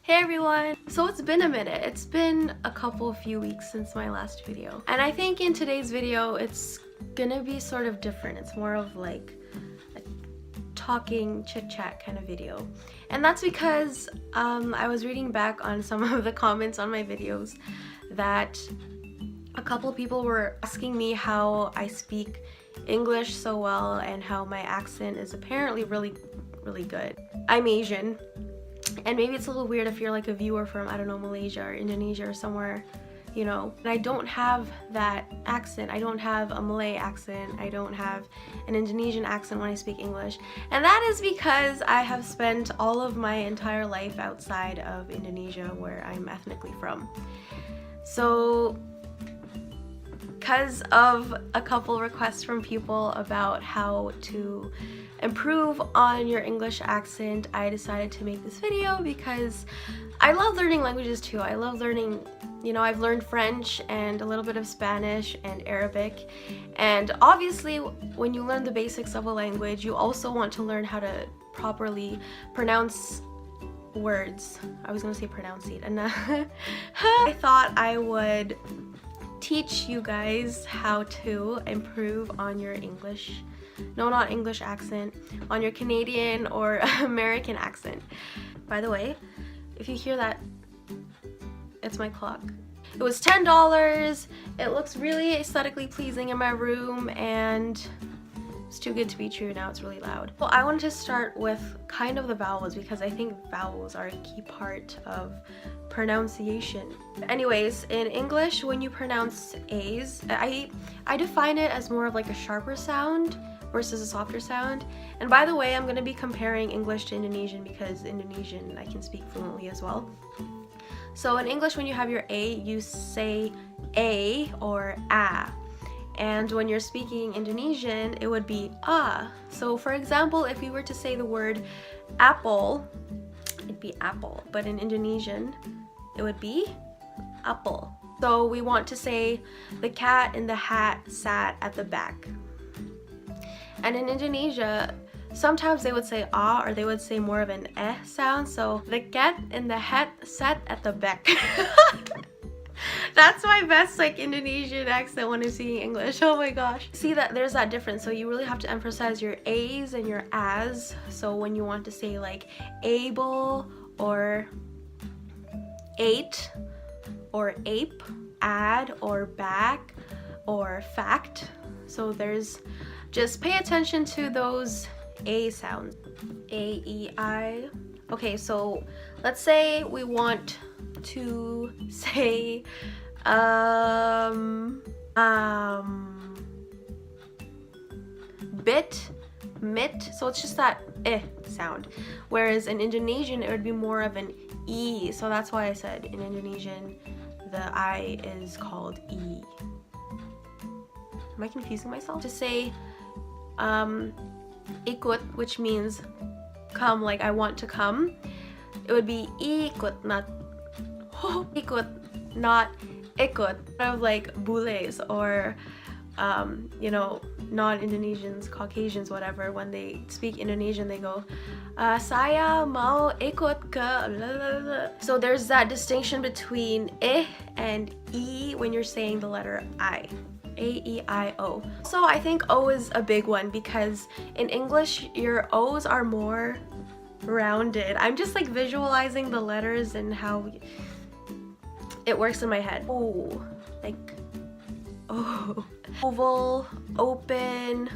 Hey everyone! So it's been a minute. It's been a few weeks since my last video. And I think in today's video it's gonna be sort of different. It's more of like a talking chit-chat kind of video. And that's because I was reading back on some of the comments on my videos that a couple people were asking me how I speak English so well and how my accent is apparently really good. I'm Asian. And maybe it's a little weird if you're like a viewer from, I don't know, Malaysia or Indonesia or somewhere, you know. And I don't have that accent. I don't have a Malay accent. I don't have an Indonesian accent when I speak English. And that is because I have spent all of my entire life outside of Indonesia, where I'm ethnically from. So, because of a couple requests from people about how to improve on your English accent, I decided to make this video because I love learning languages too. I love learning, you know, I've learned French and a little bit of Spanish and Arabic, and obviously when you learn the basics of a language, you also want to learn how to properly pronounce words. I was gonna say pronounce it, and I thought I would teach you guys how to improve on your English, no, not English accent, on your Canadian or American accent. By the way, if you hear that, it's my clock. It was $10. It looks really aesthetically pleasing in my room, and it's too good to be true. Now it's really loud. Well, I wanted to start with kind of the vowels because I think vowels are a key part of pronunciation. Anyways, in English, when you pronounce A's, I define it as more of like a sharper sound versus a softer sound. And by the way, I'm going to be comparing English to Indonesian because Indonesian I can speak fluently as well. So in English, when you have your A, you say A or A. And when you're speaking Indonesian, it would be A. So for example, if we were to say the word apple, it'd be apple. But in Indonesian, it would be apple. So we want to say the cat in the hat sat at the back. And in Indonesia, sometimes they would say ah, or they would say more of an eh sound. So the cat in the hat sat at the back. That's my best like Indonesian accent when I'm speaking English. Oh my gosh. See that there's that difference. So you really have to emphasize your A's and your As. So when you want to say like able or ate or ape, add or back or fact. So there's, just pay attention to those A sounds. A, E, I. Okay, so let's say we want to say bit, mit, so it's just that eh sound. Whereas in Indonesian, it would be more of an E, so that's why I said in Indonesian the I is called E. Am I confusing myself? To say ikut, which means come, like I want to come, it would be ikut, not ikut, not ikut. Kind of like bules or you know, non-Indonesians, Caucasians, whatever, when they speak Indonesian they go saya mau ikut ke blah, blah, blah. So there's that distinction between and e when you're saying the letter I. A-E-I-O. So I think O is a big one because in English your O's are more rounded. I'm just like visualizing the letters and how it works in my head. Oh, like oh, oval, open,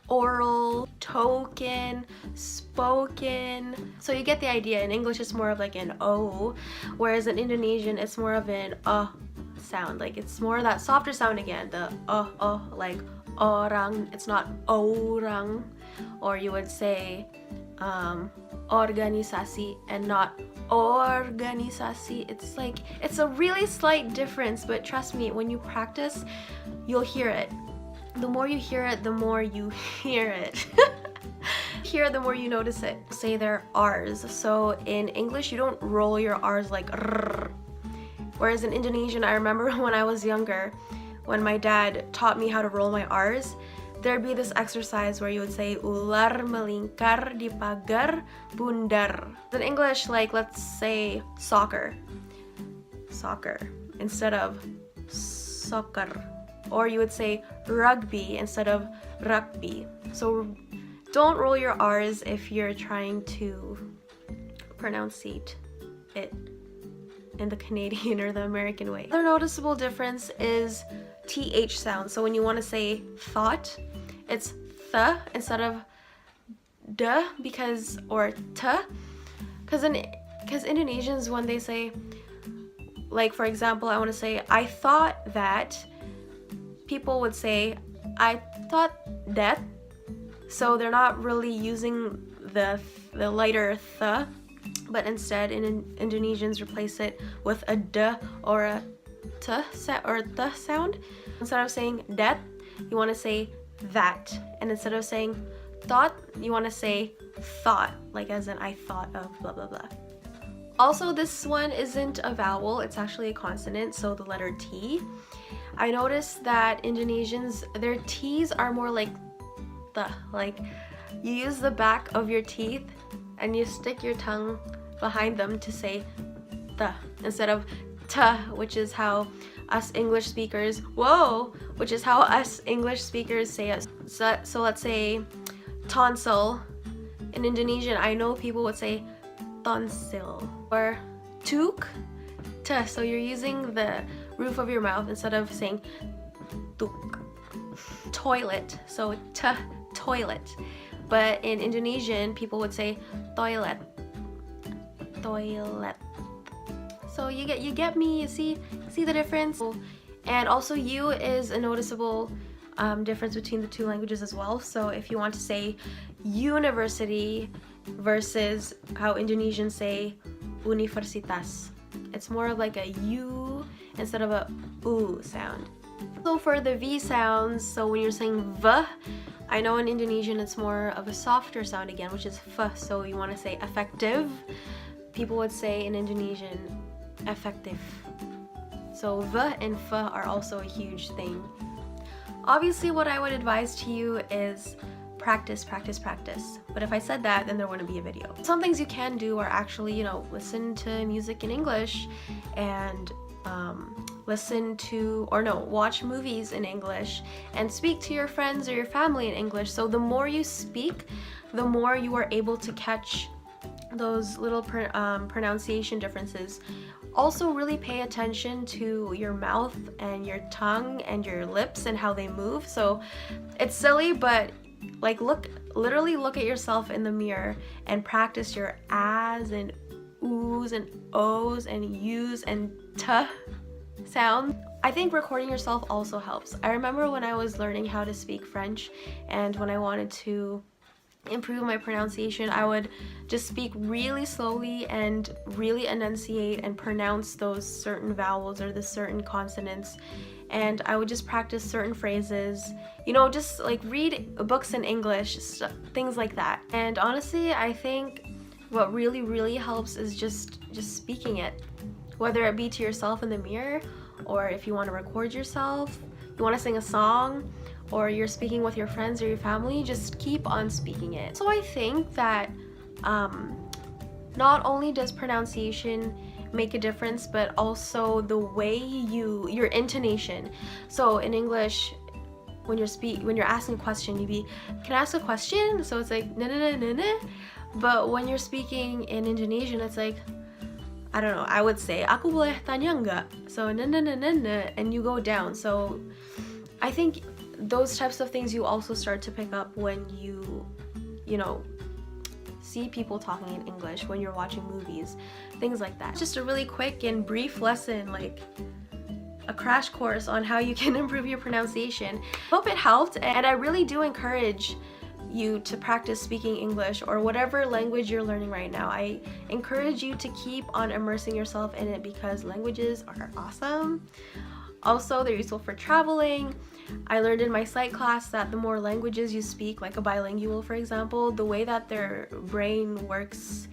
oral, token, spoken. So you get the idea. In English it's more of like an O, whereas in Indonesian it's more of an sound. Like it's more that softer sound again, the like orang. It's not orang. Or you would say organisasi and not organisasi. It's like, it's a really slight difference, but trust me, when you practice you'll hear it. The more you hear it, the more you hear it. Hear, the more you notice it. Say they're R's. So in English you don't roll your R's like rrr. Whereas in Indonesian, I remember when I was younger, when my dad taught me how to roll my R's, there'd be this exercise where you would say ular melingkar di pagar bundar. In English, like let's say soccer instead of soccer, or you would say rugby instead of rugby. So don't roll your R's if you're trying to pronunciate it in the Canadian or the American way. Another noticeable difference is TH sound. So when you want to say thought, it's th instead of d, because, or t, because Indonesians, when they say, like for example, I want to say I thought that, people would say I thought that. So they're not really using the lighter th, but instead Indonesians replace it with a d or a t or th sound. Instead of saying that, you want to say that, and instead of saying thought, you want to say thought, like as in I thought of blah blah blah. Also, this one isn't a vowel, it's actually a consonant, so the letter T. I noticed that Indonesians, their T's are more like the, like you use the back of your teeth and you stick your tongue behind them to say the instead of t, which is how us English speakers, which is how us English speakers say it. So let's say tonsil. In Indonesian, I know people would say tonsil, or tuk, t. So you're using the roof of your mouth instead of saying tuk. Toilet, so t, toilet. But in Indonesian, people would say toilet. So you get me, you see the difference. And also U is a noticeable difference between the two languages as well. So if you want to say university versus how Indonesians say universitas, it's more of like a U instead of a U sound. So for the V sounds, so when you're saying V, I know in Indonesian it's more of a softer sound again, which is F. So you want to say effective, people would say in Indonesian effective. So V and F are also a huge thing. Obviously, what I would advise to you is practice. But if I said that, then there wouldn't be a video. Some things you can do are actually, listen to music in English and watch movies in English and speak to your friends or your family in English. So the more you speak, the more you are able to catch those little pronunciation differences. Also really pay attention to your mouth and your tongue and your lips and how they move. So it's silly, but like literally look at yourself in the mirror and practice your ahs and oohs and ohs and yous and t sound. I think recording yourself also helps. I remember when I was learning how to speak French, and when I wanted to improve my pronunciation, I would just speak really slowly and really enunciate and pronounce those certain vowels or the certain consonants, and I would just practice certain phrases, just like read books in English, things like that. And honestly, I think what really helps is just speaking it, whether it be to yourself in the mirror, or if you want to record yourself, you want to sing a song, or you're speaking with your friends or your family, just keep on speaking it. So I think that not only does pronunciation make a difference, but also the way your intonation. So in English, when you're asking a question, you'd be, can I ask a question? So it's like na na na na. But when you're speaking in Indonesian, it's like, I don't know, I would say aku boleh tanya enggak? So na na na na na, and you go down. So I think those types of things you also start to pick up when you see people talking in English, when you're watching movies, things like that. Just a really quick and brief lesson, like a crash course on how you can improve your pronunciation. Hope it helped, and I really do encourage you to practice speaking English or whatever language you're learning right now. I encourage you to keep on immersing yourself in it because languages are awesome. Also, they're useful for traveling. I learned in my psych class that the more languages you speak, like a bilingual for example, the way that their brain works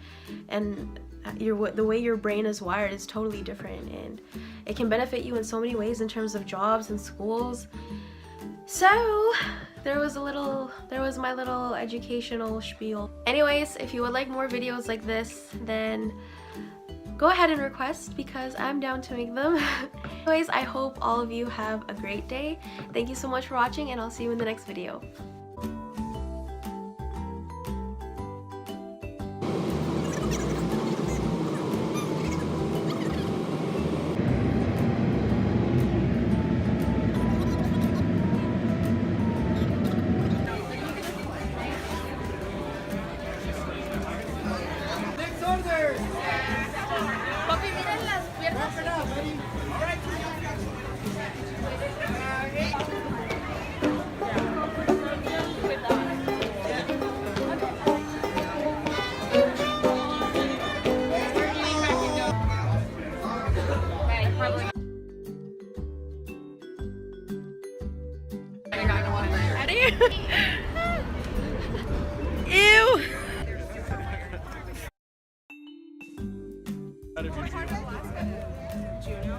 and the way your brain is wired is totally different, and it can benefit you in so many ways in terms of jobs and schools. So there was my little educational spiel. Anyways, if you would like more videos like this, then go ahead and request because I'm down to make them. Anyways, I hope all of you have a great day. Thank you so much for watching, and I'll see you in the next video. Papi, miren las piernas. Ew! Juno.